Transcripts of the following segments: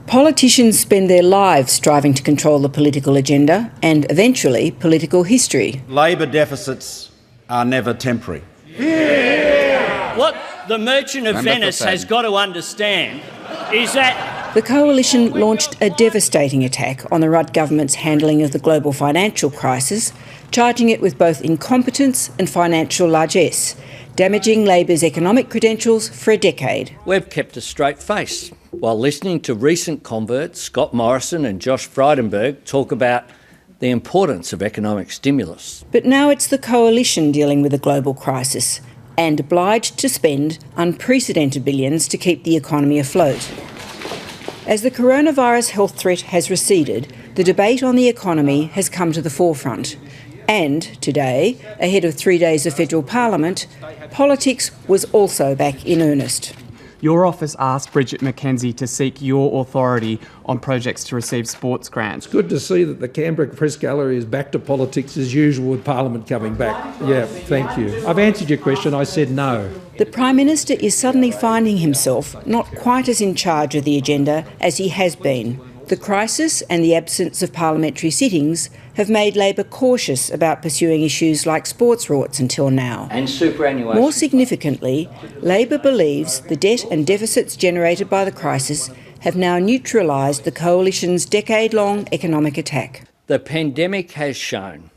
Politicians spend their lives striving to control the political agenda and, eventually, political history. Labor deficits are never temporary. What the Merchant of Venice has got to understand is that the coalition launched a devastating attack on the Rudd government's handling of the global financial crisis, charging it with both incompetence and financial largesse, damaging Labor's economic credentials for a decade. We've kept a straight face while listening to recent converts Scott Morrison and Josh Frydenberg talk about the importance of economic stimulus. But now it's the coalition dealing with a global crisis and obliged to spend unprecedented billions to keep the economy afloat. As the coronavirus health threat has receded, the debate on the economy has come to the forefront. And today, ahead of 3 days of federal parliament, politics was also back in earnest. Your office asked Bridget McKenzie to seek your authority on projects to receive sports grants. It's good to see that the Canberra Press Gallery is back to politics as usual with Parliament coming back. Yeah, thank you. I've answered your question. I said no. The Prime Minister is suddenly finding himself not quite as in charge of the agenda as he has been. The crisis and the absence of parliamentary sittings have made Labor cautious about pursuing issues like sports rorts until now. And superannuation. More significantly, Labor believes the debt and deficits generated by the crisis have now neutralised the coalition's decade-long economic attack. The pandemic has shown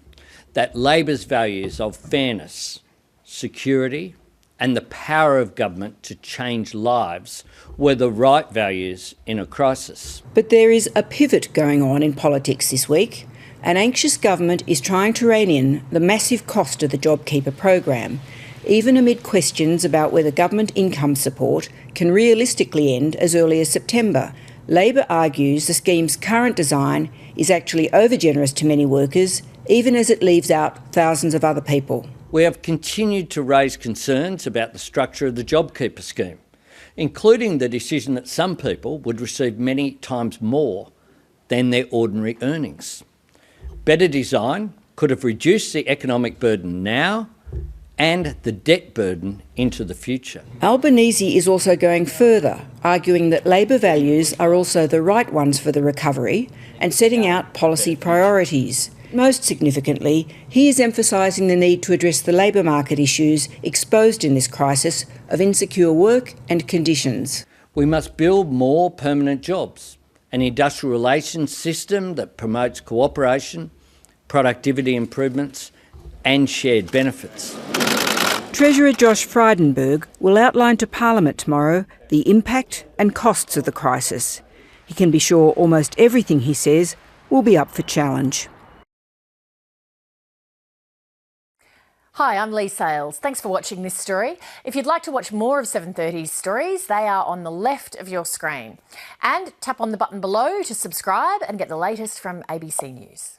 that Labor's values of fairness, security and the power of government to change lives were the right values in a crisis. But there is a pivot going on in politics this week. An anxious government is trying to rein in the massive cost of the JobKeeper program, even amid questions about whether government income support can realistically end as early as September. Labor argues the scheme's current design is actually overgenerous to many workers, even as it leaves out thousands of other people. We have continued to raise concerns about the structure of the JobKeeper scheme, including the decision that some people would receive many times more than their ordinary earnings. Better design could have reduced the economic burden now and the debt burden into the future. Albanese is also going further, arguing that Labor values are also the right ones for the recovery and setting out policy priorities. Most significantly, he is emphasising the need to address the labour market issues exposed in this crisis of insecure work and conditions. We must build more permanent jobs, an industrial relations system that promotes cooperation, productivity improvements and shared benefits. Treasurer Josh Frydenberg will outline to Parliament tomorrow the impact and costs of the crisis. He can be sure almost everything he says will be up for challenge. Hi, I'm Lee Sales. Thanks for watching this story. If you'd like to watch more of 7:30's stories, they are on the left of your screen. And tap on the button below to subscribe and get the latest from ABC News.